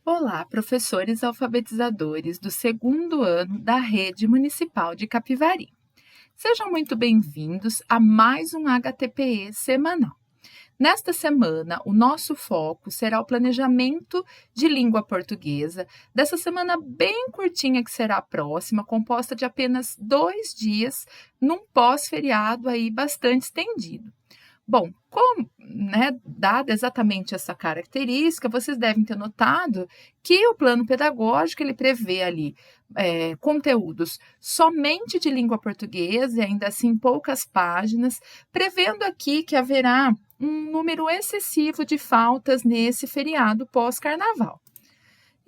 Olá, professores alfabetizadores do segundo ano da Rede Municipal de Capivari. Sejam muito bem-vindos a mais um HTPE semanal. Nesta semana, o nosso foco será o planejamento de língua portuguesa, dessa semana bem curtinha que será a próxima, composta de apenas 2 dias, num pós-feriado aí bastante estendido. Bom, dada exatamente essa característica, vocês devem ter notado que o plano pedagógico ele prevê ali conteúdos somente de língua portuguesa, e ainda assim poucas páginas, prevendo aqui que haverá um número excessivo de faltas nesse feriado pós-carnaval.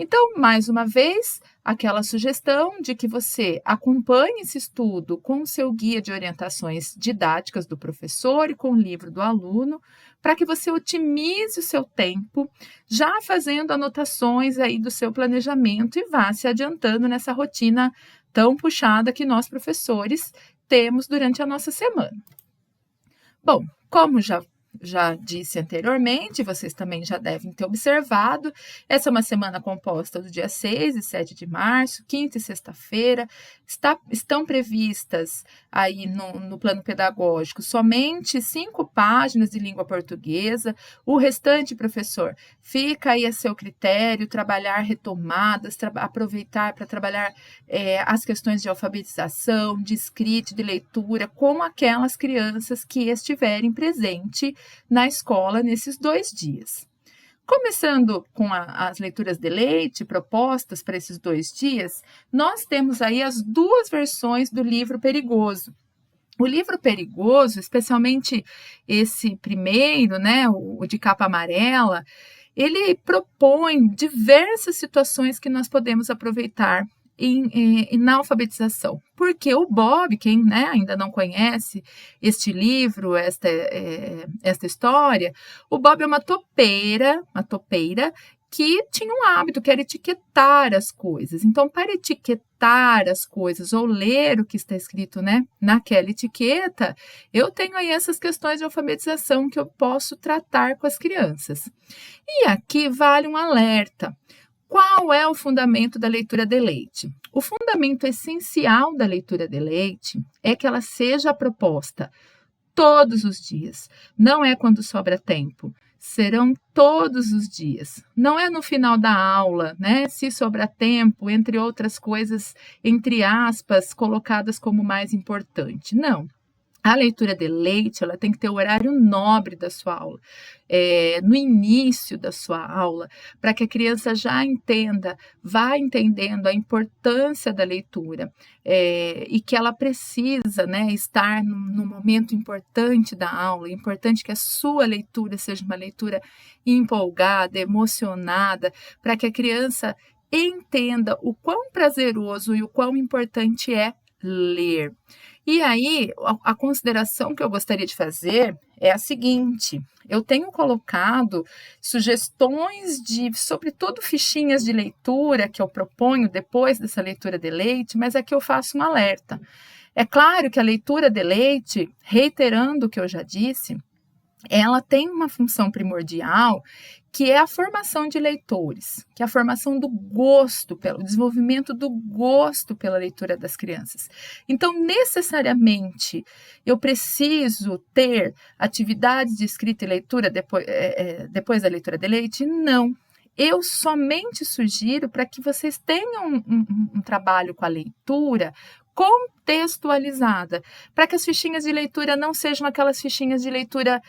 Então, mais uma vez, aquela sugestão de que você acompanhe esse estudo com o seu guia de orientações didáticas do professor e com o livro do aluno, para que você otimize o seu tempo, já fazendo anotações aí do seu planejamento e vá se adiantando nessa rotina tão puxada que nós, professores, temos durante a nossa semana. Bom, como já disse anteriormente, vocês também já devem ter observado, essa é uma semana composta do dia 6 e 7 de março, quinta e sexta-feira, estão previstas aí no plano pedagógico somente 5 páginas de língua portuguesa, o restante, professor, fica aí a seu critério, trabalhar retomadas, aproveitar para trabalhar as questões de alfabetização, de escrita, de leitura, com aquelas crianças que estiverem presentes na escola nesses 2 dias. Começando com as leituras de leite propostas para esses 2 dias, nós temos aí as 2 versões do livro Perigoso. O livro Perigoso, especialmente esse primeiro, o de capa amarela, ele propõe diversas situações que nós podemos aproveitar na alfabetização, porque o Bob, quem ainda não conhece este livro, esta história, o Bob é uma topeira que tinha um hábito, que era etiquetar as coisas. Então, para etiquetar as coisas ou ler o que está escrito naquela etiqueta, eu tenho aí essas questões de alfabetização que eu posso tratar com as crianças. E aqui vale um alerta. Qual é o fundamento da leitura de leite? O fundamento essencial da leitura de leite é que ela seja proposta todos os dias. Não é quando sobra tempo. Serão todos os dias. Não é no final da aula, se sobrar tempo, entre outras coisas, entre aspas, colocadas como mais importante. Não. A leitura de leite, ela tem que ter o horário nobre da sua aula, no início da sua aula, para que a criança já entenda, vá entendendo a importância da leitura e que ela precisa estar no momento importante da aula. É importante que a sua leitura seja uma leitura empolgada, emocionada, para que a criança entenda o quão prazeroso e o quão importante é ler. E aí, a consideração que eu gostaria de fazer é a seguinte: eu tenho colocado sugestões sobretudo fichinhas de leitura que eu proponho depois dessa leitura de leite, mas aqui eu faço um alerta. É claro que a leitura de leite, reiterando o que eu já disse, ela tem uma função primordial, que é a formação de leitores, que é a formação do gosto, o desenvolvimento do gosto pela leitura das crianças. Então, necessariamente, eu preciso ter atividades de escrita e leitura depois da leitura de leite? Não. Eu somente sugiro para que vocês tenham um trabalho com a leitura contextualizada, para que as fichinhas de leitura não sejam aquelas fichinhas de leitura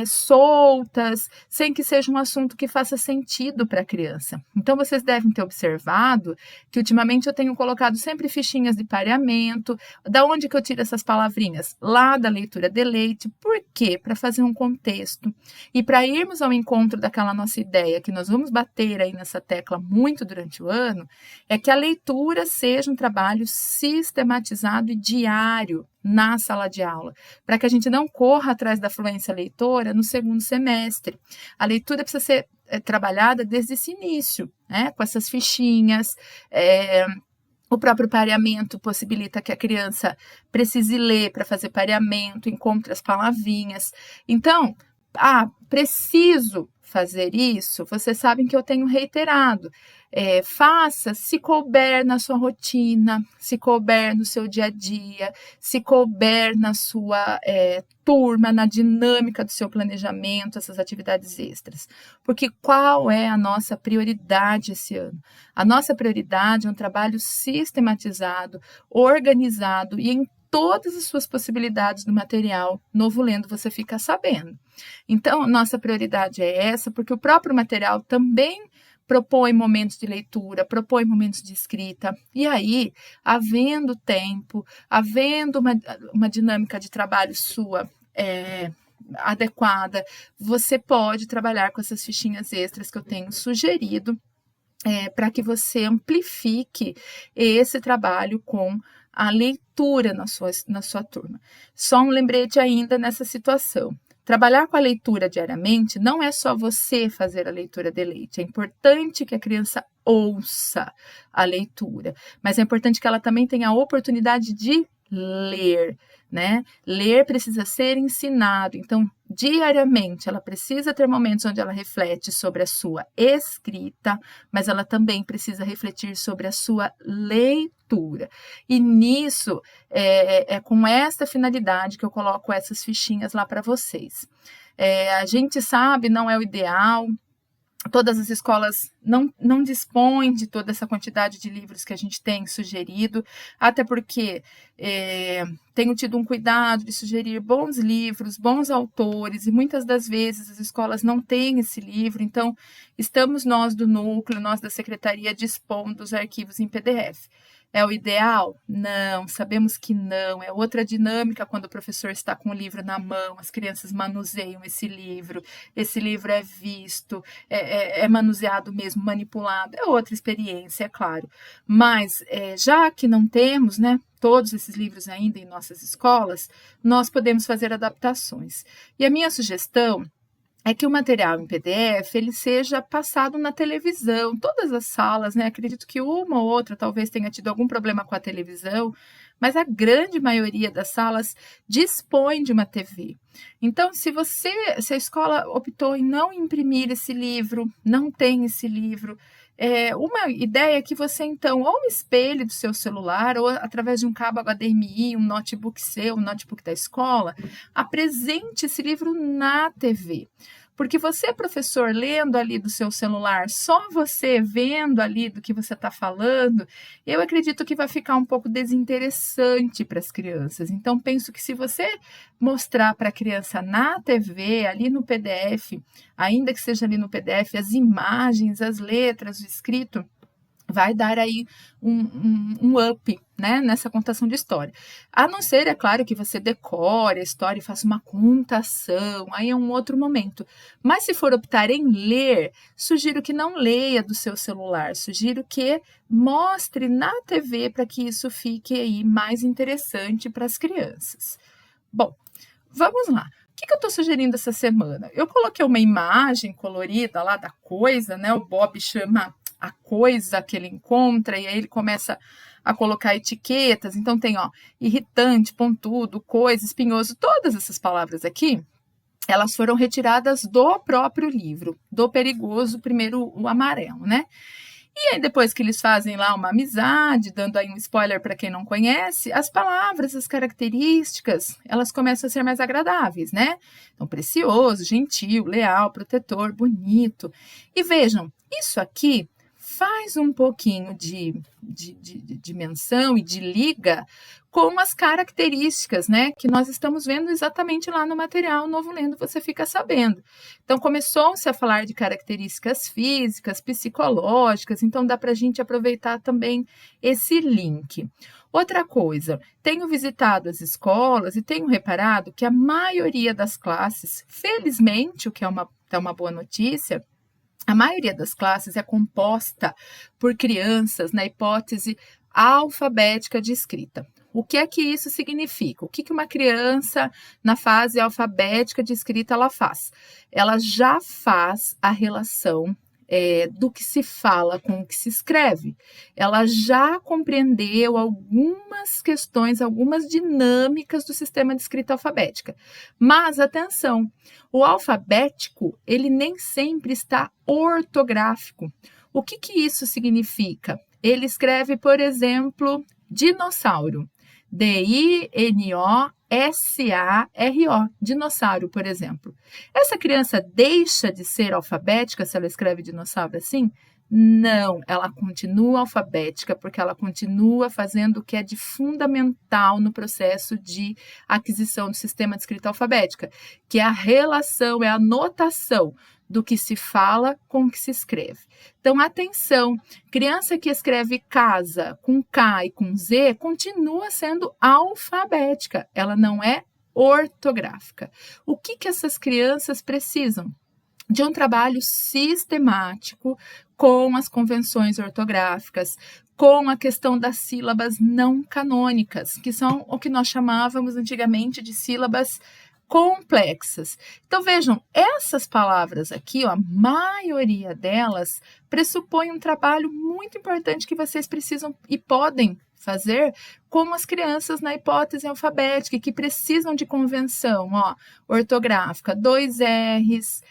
soltas, sem que seja um assunto que faça sentido para a criança. Então, vocês devem ter observado que ultimamente eu tenho colocado sempre fichinhas de pareamento. Da onde que eu tiro essas palavrinhas? Lá da leitura de leite. Por quê? Para fazer um contexto. E para irmos ao encontro daquela nossa ideia, que nós vamos bater aí nessa tecla muito durante o ano, é que a leitura seja um trabalho sistematizado e diário na sala de aula, para que a gente não corra atrás da fluência leitora no segundo semestre. A leitura precisa ser trabalhada desde esse início, com essas fichinhas. O próprio pareamento possibilita que a criança precise ler para fazer pareamento, encontre as palavrinhas. Então, preciso fazer isso, vocês sabem que eu tenho reiterado. Faça se couber na sua rotina, se couber no seu dia a dia, se couber na sua turma, na dinâmica do seu planejamento, essas atividades extras. Porque qual é a nossa prioridade esse ano? A nossa prioridade é um trabalho sistematizado, organizado e em todas as suas possibilidades do material. Novo Lendo você fica sabendo. Então, nossa prioridade é essa, porque o próprio material também propõe momentos de leitura, propõe momentos de escrita, e aí, havendo tempo, havendo uma dinâmica de trabalho sua adequada, você pode trabalhar com essas fichinhas extras que eu tenho sugerido, para que você amplifique esse trabalho com a leitura na sua turma. Só um lembrete ainda nessa situação. Trabalhar com a leitura diariamente não é só você fazer a leitura de leite. É importante que a criança ouça a leitura, mas é importante que ela também tenha a oportunidade de ler, né? Ler precisa ser ensinado. Então, diariamente, ela precisa ter momentos onde ela reflete sobre a sua escrita, mas ela também precisa refletir sobre a sua leitura. E nisso, é com essa finalidade que eu coloco essas fichinhas lá para vocês. A gente sabe, não é o ideal. Todas as escolas não dispõem de toda essa quantidade de livros que a gente tem sugerido, até porque tenho tido um cuidado de sugerir bons livros, bons autores, e muitas das vezes as escolas não têm esse livro, então estamos nós do núcleo, nós da secretaria, dispondo dos arquivos em PDF. É o ideal? Não, sabemos que não. É outra dinâmica quando o professor está com o livro na mão, as crianças manuseiam esse livro é visto, é manuseado mesmo, manipulado. É outra experiência, é claro. Mas, já que não temos, né, todos esses livros ainda em nossas escolas, nós podemos fazer adaptações. E a minha sugestão é que o material em PDF ele seja passado na televisão, todas as salas, né? Acredito que uma ou outra talvez tenha tido algum problema com a televisão, mas a grande maioria das salas dispõe de uma TV. Então, se a escola optou em não imprimir esse livro, não tem esse livro, uma ideia é que você, então, ou espelhe do seu celular, ou através de um cabo HDMI, um notebook seu, um notebook da escola, apresente esse livro na TV. Porque você, professor, lendo ali do seu celular, só você vendo ali do que você está falando, eu acredito que vai ficar um pouco desinteressante para as crianças. Então, penso que se você mostrar para a criança na TV, ali no PDF, ainda que seja ali no PDF, as imagens, as letras, o escrito, vai dar aí um up, né, nessa contação de história. A não ser, é claro, que você decore a história e faça uma contação, aí é um outro momento. Mas se for optar em ler, sugiro que não leia do seu celular, sugiro que mostre na TV para que isso fique aí mais interessante para as crianças. Bom, vamos lá. O que eu estou sugerindo essa semana? Eu coloquei uma imagem colorida lá da coisa, né? O Bob chama a coisa que ele encontra, e aí ele começa a colocar etiquetas. Então tem, irritante, pontudo, coisa, espinhoso, todas essas palavras aqui, elas foram retiradas do próprio livro, do Perigoso, primeiro o amarelo, né? E aí, depois que eles fazem lá uma amizade, dando aí um spoiler para quem não conhece, as palavras, as características, elas começam a ser mais agradáveis, né? Então, precioso, gentil, leal, protetor, bonito. E vejam, isso aqui faz um pouquinho de menção e de liga com as características, né, que nós estamos vendo exatamente lá no material Novo Lendo, você fica sabendo. Então, começou-se a falar de características físicas, psicológicas, então dá para a gente aproveitar também esse link. Outra coisa, tenho visitado as escolas e tenho reparado que a maioria das classes, felizmente, o que é uma boa notícia, a maioria das classes é composta por crianças na hipótese alfabética de escrita. O que é que isso significa? O que uma criança na fase alfabética de escrita ela faz? Ela já faz a relação do que se fala com o que se escreve. Ela já compreendeu algumas questões, algumas dinâmicas do sistema de escrita alfabética. Mas, atenção, o alfabético, ele nem sempre está ortográfico. O que isso significa? Ele escreve, por exemplo, dinossauro. D-I-N-O-S-A-R-O, dinossauro, por exemplo. Essa criança deixa de ser alfabética se ela escreve dinossauro assim? Não, ela continua alfabética porque ela continua fazendo o que é de fundamental no processo de aquisição do sistema de escrita alfabética, que é a relação, é a notação do que se fala com o que se escreve. Então, atenção, criança que escreve casa com K e com Z continua sendo alfabética, ela não é ortográfica. O que essas crianças precisam? De um trabalho sistemático com as convenções ortográficas, com a questão das sílabas não canônicas, que são o que nós chamávamos antigamente de sílabas complexas. Então, vejam, essas palavras aqui, ó, a maioria delas pressupõe um trabalho muito importante que vocês precisam e podem fazer com as crianças na hipótese alfabética, que precisam de convenção, ó, ortográfica, 2 R's,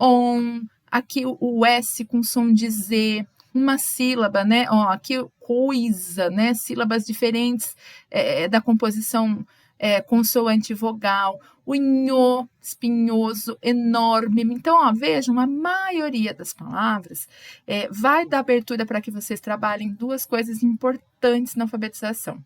on, aqui o S com som de Z, uma sílaba, né? Ó, aqui coisa, né? Sílabas diferentes da composição consoante vogal, o nho, espinhoso, enorme. Então, ó, vejam, a maioria das palavras vai dar abertura para que vocês trabalhem duas coisas importantes na alfabetização.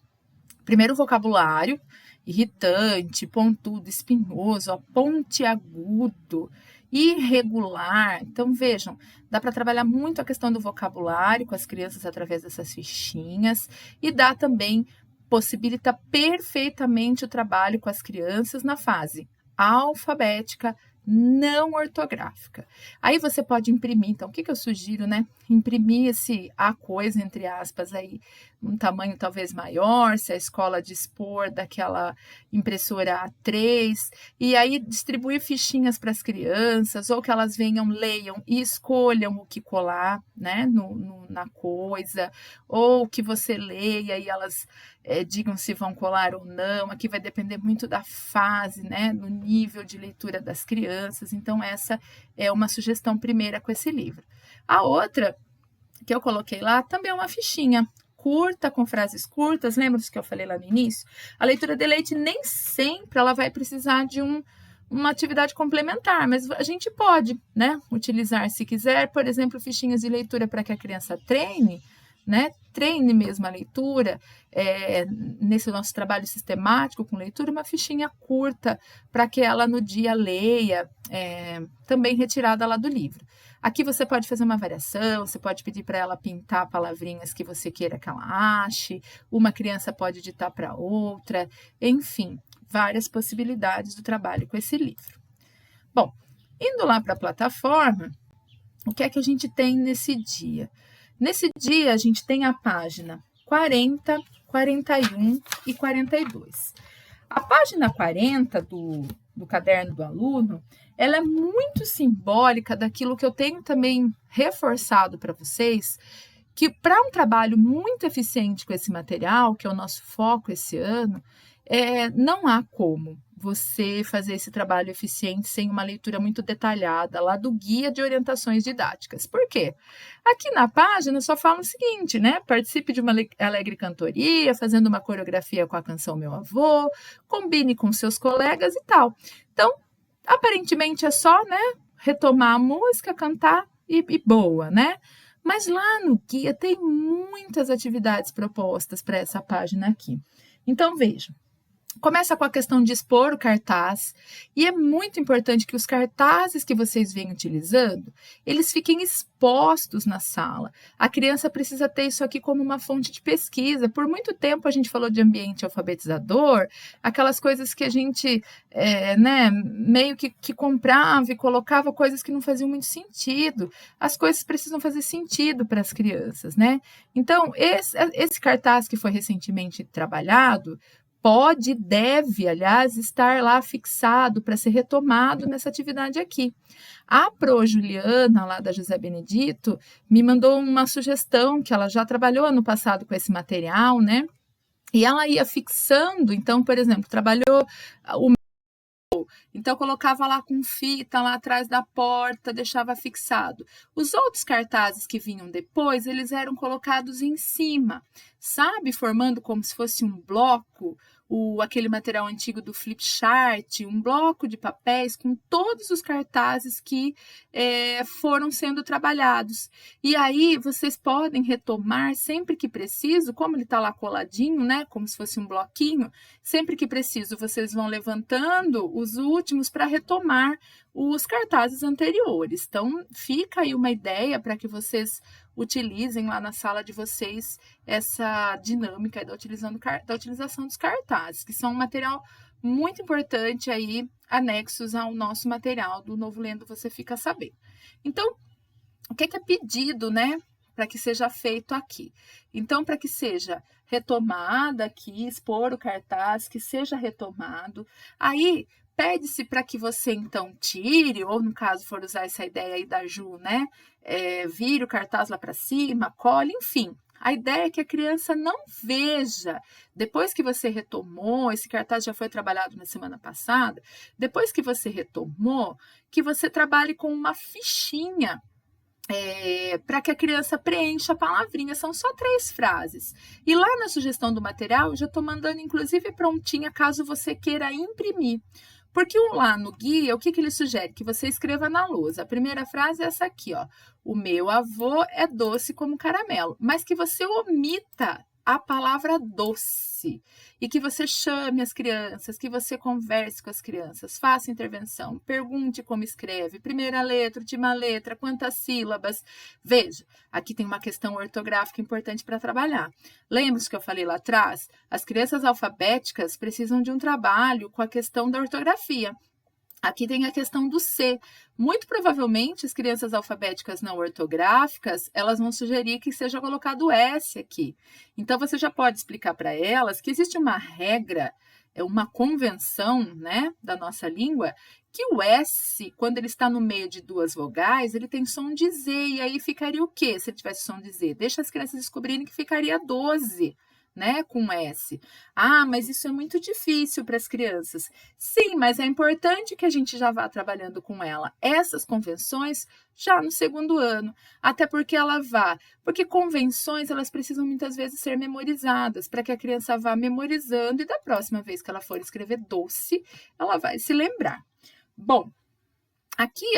Primeiro, o vocabulário, irritante, pontudo, espinhoso, ó, pontiagudo, irregular. Então, vejam, dá para trabalhar muito a questão do vocabulário com as crianças através dessas fichinhas e dá também possibilita perfeitamente o trabalho com as crianças na fase alfabética, não ortográfica. Aí você pode imprimir, então, o que eu sugiro, né? Imprimir a coisa, entre aspas, aí, um tamanho talvez maior, se a escola dispor daquela impressora A3, e aí distribuir fichinhas para as crianças, ou que elas venham, leiam e escolham o que colar, né, na coisa, ou que você leia e elas digam se vão colar ou não. Aqui vai depender muito da fase, né, do nível de leitura das crianças. Então, essa é uma sugestão primeira com esse livro. A outra que eu coloquei lá também é uma fichinha curta, com frases curtas. Lembra que eu falei lá no início? A leitura de leite nem sempre ela vai precisar de uma atividade complementar, mas a gente pode, né, utilizar, se quiser, por exemplo, fichinhas de leitura para que a criança treine, né, treine mesmo a leitura, nesse nosso trabalho sistemático com leitura, uma fichinha curta para que ela no dia leia, também retirada lá do livro. Aqui você pode fazer uma variação, você pode pedir para ela pintar palavrinhas que você queira que ela ache, uma criança pode ditar para outra, enfim, várias possibilidades do trabalho com esse livro. Bom, indo lá para a plataforma, o que é que a gente tem nesse dia? Nesse dia, a gente tem a página 40, 41 e 42. A página 40 do caderno do aluno, ela é muito simbólica daquilo que eu tenho também reforçado para vocês, que para um trabalho muito eficiente com esse material, que é o nosso foco esse ano, não há como você fazer esse trabalho eficiente sem uma leitura muito detalhada lá do guia de orientações didáticas. Por quê? Aqui na página só fala o seguinte, né? Participe de uma alegre cantoria, fazendo uma coreografia com a canção Meu Avô, combine com seus colegas e tal. Então, aparentemente é só, né, retomar a música, cantar e boa, né? Mas lá no guia tem muitas atividades propostas para essa página aqui. Então, vejam. Começa com a questão de expor o cartaz, e é muito importante que os cartazes que vocês vêm utilizando, eles fiquem expostos na sala. A criança precisa ter isso aqui como uma fonte de pesquisa. Por muito tempo a gente falou de ambiente alfabetizador, aquelas coisas que a gente meio que comprava e colocava coisas que não faziam muito sentido. As coisas precisam fazer sentido para as crianças, né? Então, esse cartaz que foi recentemente trabalhado, pode e deve, aliás, estar lá fixado para ser retomado nessa atividade aqui. A Pro Juliana, lá da José Benedito, me mandou uma sugestão que ela já trabalhou ano passado com esse material, né? E ela ia fixando, então, por exemplo, trabalhou o então, colocava lá com fita lá atrás da porta, deixava fixado. Os outros cartazes que vinham depois, eles eram colocados em cima, sabe? Formando como se fosse um bloco, aquele material antigo do flip chart, um bloco de papéis com todos os cartazes que foram sendo trabalhados. E aí, vocês podem retomar sempre que preciso, como ele está lá coladinho, né? Como se fosse um bloquinho, sempre que preciso, vocês vão levantando os últimos para retomar os cartazes anteriores. Então, fica aí uma ideia para que vocês utilizem lá na sala de vocês essa dinâmica da utilização dos cartazes, que são um material muito importante aí, anexos ao nosso material do Novo Lendo Você Fica Sabendo. Então, o que é pedido, né? Para que seja feito aqui. Então, para que seja retomada aqui, expor o cartaz, que seja retomado. Aí, pede-se para que você, então, tire, ou no caso, for usar essa ideia aí da Ju, né? Vire o cartaz lá para cima, cole, enfim. A ideia é que a criança não veja, depois que você retomou, esse cartaz já foi trabalhado na semana passada, depois que você retomou, que você trabalhe com uma fichinha, para que a criança preencha a palavrinha, são só 3 frases. E lá na sugestão do material, eu já estou mandando, inclusive, prontinha, caso você queira imprimir. Porque lá no guia, o que ele sugere? Que você escreva na lousa. A primeira frase é essa aqui, ó. O meu avô é doce como caramelo. Mas que você omita a palavra doce e que você chame as crianças, que você converse com as crianças, faça intervenção, pergunte como escreve, primeira letra, última letra, quantas sílabas. Veja, aqui tem uma questão ortográfica importante para trabalhar. Lembra-se que eu falei lá atrás? As crianças alfabéticas precisam de um trabalho com a questão da ortografia. Aqui tem a questão do C. Muito provavelmente, as crianças alfabéticas não ortográficas, elas vão sugerir que seja colocado S aqui. Então, você já pode explicar para elas que existe uma regra, uma convenção, né, da nossa língua, que o S, quando ele está no meio de 2 vogais, ele tem som de Z. E aí ficaria o quê se ele tivesse som de Z? Deixa as crianças descobrirem que ficaria 12. Né, com S. Ah, mas isso é muito difícil para as crianças. Sim, mas é importante que a gente já vá trabalhando com ela essas convenções já no 2º ano, até porque porque convenções elas precisam muitas vezes ser memorizadas, para que a criança vá memorizando e da próxima vez que ela for escrever doce, ela vai se lembrar. Bom, aqui,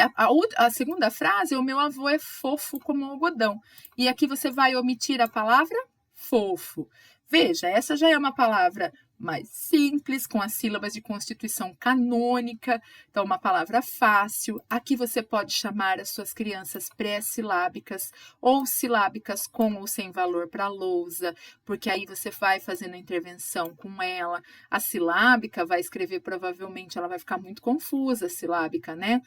a segunda frase, o meu avô é fofo como algodão. E aqui você vai omitir a palavra fofo. Veja, essa já é uma palavra mais simples, com as sílabas de constituição canônica, então uma palavra fácil. Aqui você pode chamar as suas crianças pré-silábicas ou silábicas com ou sem valor para a lousa, porque aí você vai fazendo a intervenção com ela. A silábica vai escrever, provavelmente, ela vai ficar muito confusa, a silábica, né?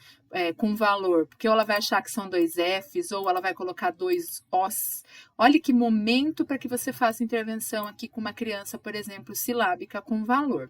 Com valor, porque ou ela vai achar que são 2 Fs, ou ela vai colocar 2 Os. Olha que momento para que você faça intervenção aqui com uma criança, por exemplo, silábica com valor.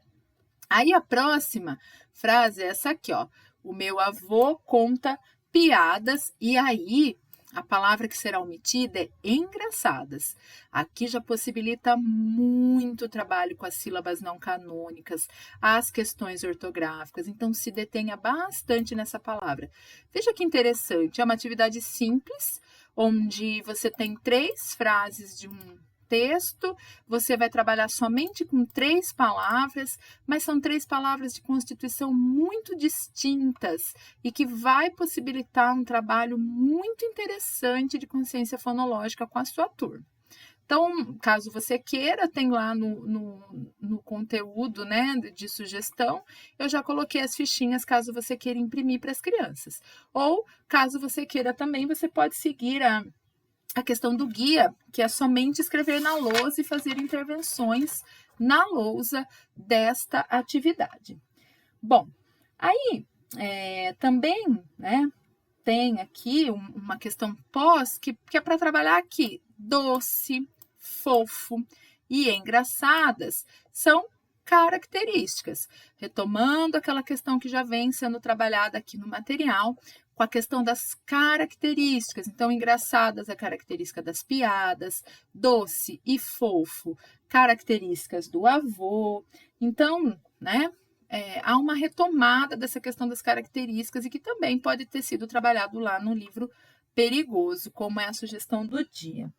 Aí a próxima frase é essa aqui, ó. O meu avô conta piadas, e aí a palavra que será omitida é engraçadas. Aqui já possibilita muito trabalho com as sílabas não canônicas, as questões ortográficas, então se detenha bastante nessa palavra. Veja que interessante, é uma atividade simples, onde você tem 3 frases de um texto, você vai trabalhar somente com 3 palavras, mas são 3 palavras de constituição muito distintas e que vai possibilitar um trabalho muito interessante de consciência fonológica com a sua turma. Então, caso você queira, tem lá no conteúdo, né, de sugestão, eu já coloquei as fichinhas caso você queira imprimir para as crianças. Ou, caso você queira também, você pode seguir a questão do guia, que é somente escrever na lousa e fazer intervenções na lousa desta atividade. Bom, aí também, né, tem aqui uma questão pós, que é para trabalhar aqui, doce, fofo e engraçadas, são características, retomando aquela questão que já vem sendo trabalhada aqui no material, com a questão das características. Então, engraçadas é característica das piadas, doce e fofo, características do avô. Então, né, há uma retomada dessa questão das características e que também pode ter sido trabalhado lá no livro Perigoso, como é a sugestão do dia.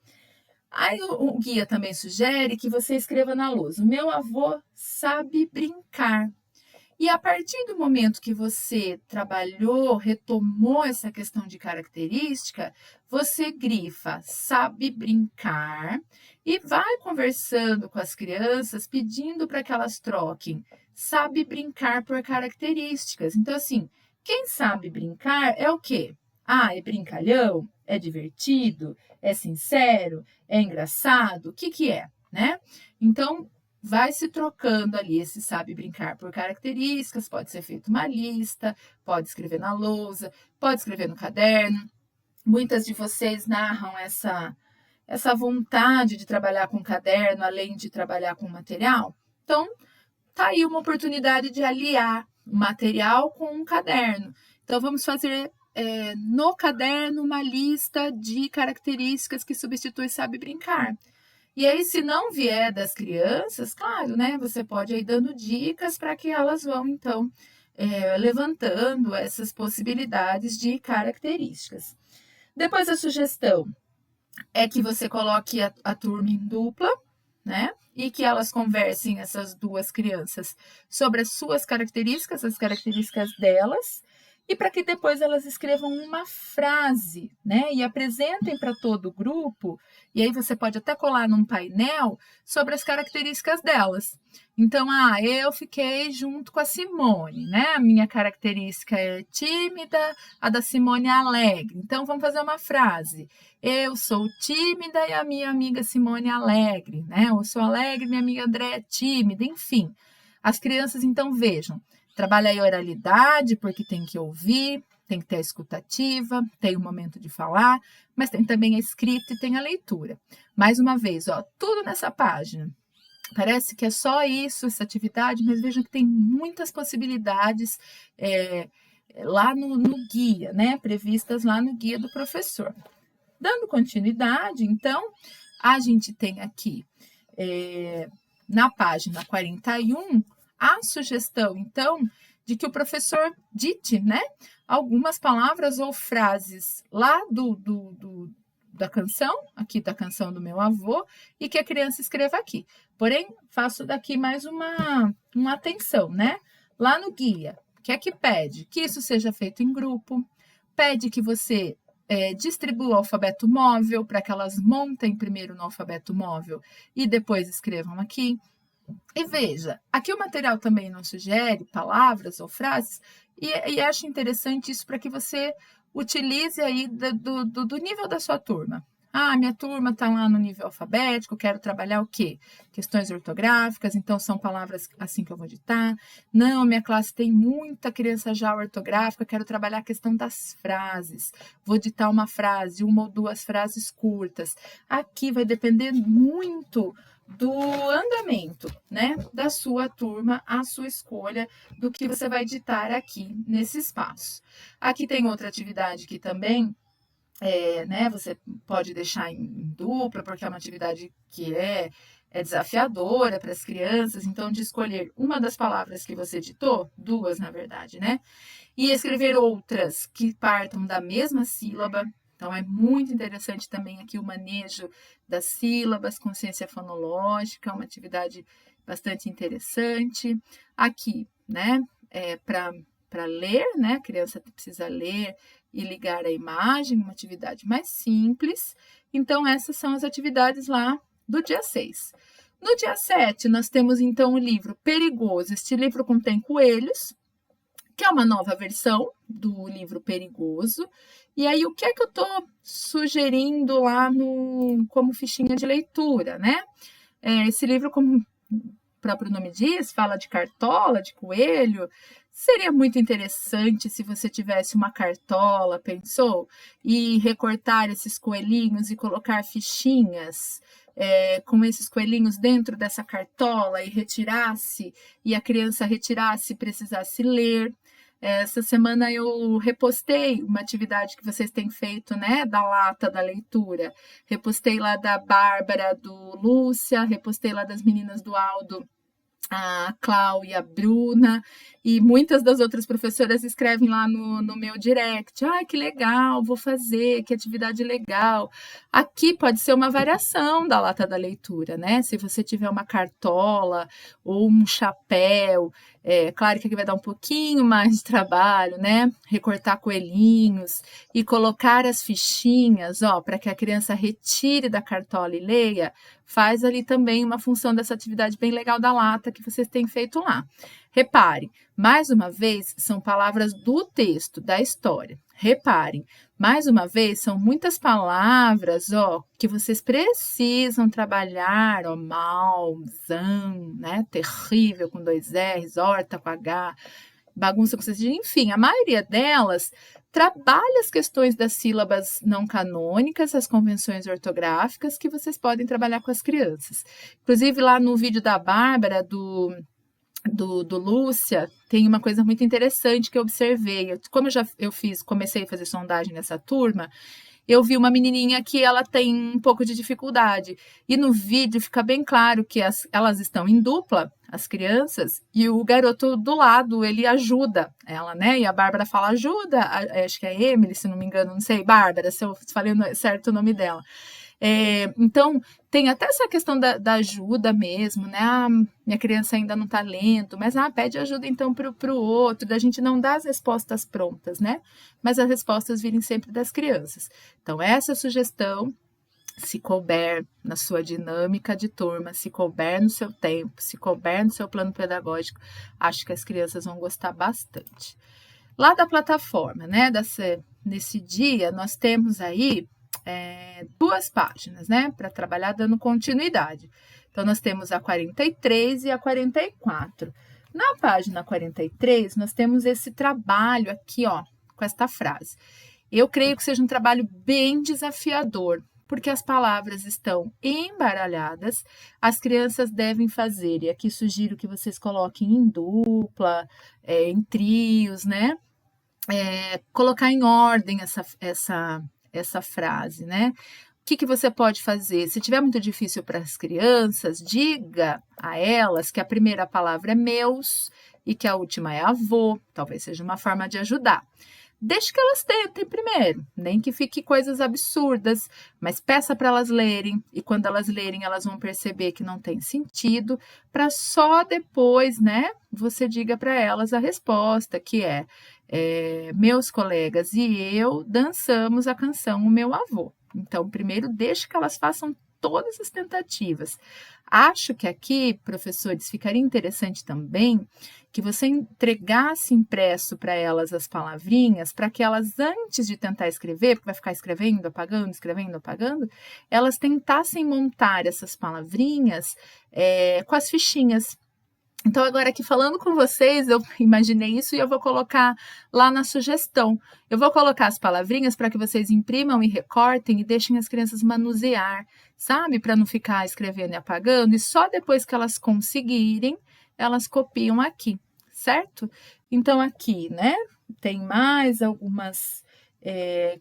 Aí o guia também sugere que você escreva na lousa: o meu avô sabe brincar. E a partir do momento que você trabalhou, retomou essa questão de característica, você grifa sabe brincar e vai conversando com as crianças, pedindo para que elas troquem sabe brincar por características. Então, assim, quem sabe brincar é o quê? Ah, é brincalhão? É divertido? É sincero? É engraçado? O que que é, né? Então, vai se trocando ali esse sabe brincar por características, pode ser feito uma lista, pode escrever na lousa, pode escrever no caderno. Muitas de vocês narram essa vontade de trabalhar com caderno, além de trabalhar com material. Então, tá aí uma oportunidade de aliar o material com um caderno. Então, vamos fazer no caderno uma lista de características que substitui sabe brincar. E aí, se não vier das crianças, claro, né? Você pode ir dando dicas para que elas vão, então, levantando essas possibilidades de características. Depois, a sugestão é que você coloque a turma em dupla, né? E que elas conversem, essas duas crianças, sobre as suas características, as características delas, e para que depois elas escrevam uma frase, né? E apresentem para todo o grupo, e aí você pode até colar num painel sobre as características delas. Então, eu fiquei junto com a Simone, né? A minha característica é tímida, a da Simone é alegre. Então, vamos fazer uma frase. Eu sou tímida e a minha amiga Simone é alegre, né? Eu sou alegre, minha amiga André é tímida, enfim. As crianças, então, vejam. Trabalha a oralidade, porque tem que ouvir, tem que ter a escutativa, tem o momento de falar, mas tem também a escrita e tem a leitura. Mais uma vez, tudo nessa página. Parece que é só isso, essa atividade, mas vejam que tem muitas possibilidades lá no guia, né? Previstas lá no guia do professor. Dando continuidade, então, a gente tem aqui na página 41, a sugestão, então, de que o professor dite, né, algumas palavras ou frases lá da canção, aqui da canção do meu avô, e que a criança escreva aqui. Porém, faço daqui mais uma atenção, né? Lá no guia, que é que pede? Que isso seja feito em grupo, pede que você distribua o alfabeto móvel para que elas montem primeiro no alfabeto móvel e depois escrevam aqui. E veja, aqui o material também não sugere palavras ou frases, e acho interessante isso para que você utilize aí do nível da sua turma. Minha turma está lá no nível alfabético, quero trabalhar o quê? Questões ortográficas, então são palavras assim que eu vou ditar. Não, minha classe tem muita criança já ortográfica, quero trabalhar a questão das frases. Vou ditar uma frase, uma ou duas frases curtas. Aqui vai depender muito do andamento, né, da sua turma, a sua escolha do que você vai ditar aqui nesse espaço. Aqui tem outra atividade que também né, você pode deixar em dupla, porque é uma atividade que é desafiadora para as crianças, então de escolher uma das palavras que você ditou, duas na verdade, né, e escrever outras que partam da mesma sílaba. Então, é muito interessante também aqui o manejo das sílabas, consciência fonológica, uma atividade bastante interessante. Aqui, né, para ler, né, a criança precisa ler e ligar a imagem, uma atividade mais simples. Então, essas são as atividades lá do dia 6. No dia 7, nós temos, então, o livro Perigoso. Este livro contém coelhos, que é uma nova versão do livro Perigoso. E aí, o que é que eu estou sugerindo lá como fichinha de leitura, né? Esse livro, como o próprio nome diz, fala de cartola, de coelho. Seria muito interessante se você tivesse uma cartola, pensou? E recortar esses coelhinhos e colocar fichinhas com esses coelhinhos dentro dessa cartola e retirasse, e a criança retirasse e precisasse ler. Essa semana eu repostei uma atividade que vocês têm feito, né, da lata da leitura. Repostei lá da Bárbara, do Lúcia, repostei lá das meninas do Aldo, a Cláudia, a Bruna, e muitas das outras professoras escrevem lá no meu direct. Ah, que legal, vou fazer, que atividade legal. Aqui pode ser uma variação da lata da leitura, né? Se você tiver uma cartola ou um chapéu, claro que aqui vai dar um pouquinho mais de trabalho, né? Recortar coelhinhos e colocar as fichinhas, ó, para que a criança retire da cartola e leia, faz ali também uma função dessa atividade bem legal da lata que vocês têm feito lá. Reparem, mais uma vez, são palavras do texto, da história. Reparem, mais uma vez, são muitas palavras, ó, que vocês precisam trabalhar, ó, mal, zan, né, terrível com 2 R's, horta com H, bagunça com cedilha, enfim, a maioria delas trabalha as questões das sílabas não canônicas, as convenções ortográficas que vocês podem trabalhar com as crianças. Inclusive, lá no vídeo da Bárbara, do Lúcia, tem uma coisa muito interessante que eu observei. Como comecei a fazer sondagem nessa turma, eu vi uma menininha que ela tem um pouco de dificuldade. E no vídeo fica bem claro que elas estão em dupla, as crianças, e o garoto do lado, ele ajuda ela, né? E a Bárbara fala, ajuda, acho que é Emily, se não me engano, não sei, Bárbara, se eu falei certo o nome dela. Então, tem até essa questão da ajuda mesmo, né? Ah, minha criança ainda não está lendo, mas pede ajuda então para o outro, da gente não dar as respostas prontas, né? Mas as respostas virem sempre das crianças. Então, essa sugestão, se couber na sua dinâmica de turma, se couber no seu tempo, se couber no seu plano pedagógico, acho que as crianças vão gostar bastante. Lá da plataforma, né? Nesse dia, nós temos aí 2 páginas, né, para trabalhar dando continuidade. Então, nós temos a 43 e a 44. Na página 43, nós temos esse trabalho aqui, ó, com esta frase. Eu creio que seja um trabalho bem desafiador, porque as palavras estão embaralhadas, as crianças devem fazer, e aqui sugiro que vocês coloquem em dupla, em trios, né, colocar em ordem essa frase, né? O que você pode fazer? Se tiver muito difícil para as crianças, diga a elas que a primeira palavra é meus e que a última é avô. Talvez seja uma forma de ajudar. Deixe que elas tentem primeiro, nem que fique coisas absurdas, mas peça para elas lerem, e quando elas lerem, elas vão perceber que não tem sentido, para só depois, né, você diga para elas a resposta, que meus colegas e eu dançamos a canção O Meu Avô. Então, primeiro, deixe que elas façam todas as tentativas. Acho que aqui, professores, ficaria interessante também que você entregasse impresso para elas as palavrinhas, para que elas, antes de tentar escrever, porque vai ficar escrevendo, apagando, elas tentassem montar essas palavrinhas com as fichinhas. Então, agora aqui falando com vocês, eu imaginei isso e eu vou colocar lá na sugestão. Eu vou colocar as palavrinhas para que vocês imprimam e recortem e deixem as crianças manusear, sabe? Para não ficar escrevendo e apagando. E só depois que elas conseguirem, elas copiam aqui, certo? Então, aqui, né? Tem mais algumas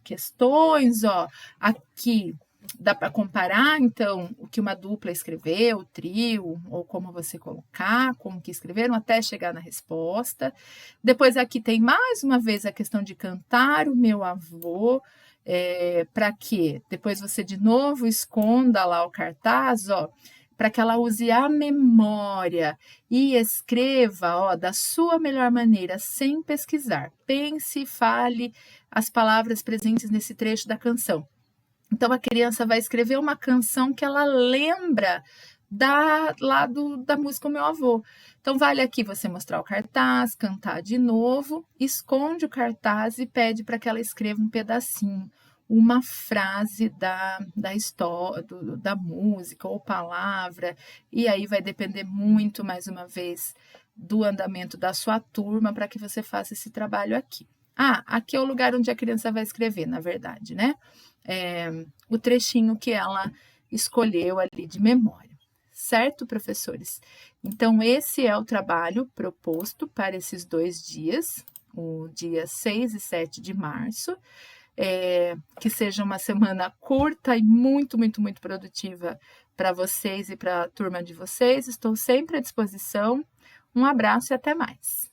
questões, ó. Aqui dá para comparar, então, o que uma dupla escreveu, o trio, ou como você colocar, como que escreveram, até chegar na resposta. Depois aqui tem mais uma vez a questão de cantar o meu avô, para quê? Depois você de novo esconda lá o cartaz, ó, para que ela use a memória e escreva, ó, da sua melhor maneira, sem pesquisar. Pense e fale as palavras presentes nesse trecho da canção. Então, a criança vai escrever uma canção que ela lembra da música O Meu Avô. Então, vale aqui você mostrar o cartaz, cantar de novo, esconde o cartaz e pede para que ela escreva um pedacinho, uma frase da história, da música ou palavra, e aí vai depender muito, mais uma vez, do andamento da sua turma para que você faça esse trabalho aqui. Aqui é o lugar onde a criança vai escrever, na verdade, né? O trechinho que ela escolheu ali de memória. Certo, professores? Então, esse é o trabalho proposto para esses 2 dias, o dia 6 e 7 de março. Que seja uma semana curta e muito, muito, muito produtiva para vocês e para a turma de vocês. Estou sempre à disposição. Um abraço e até mais.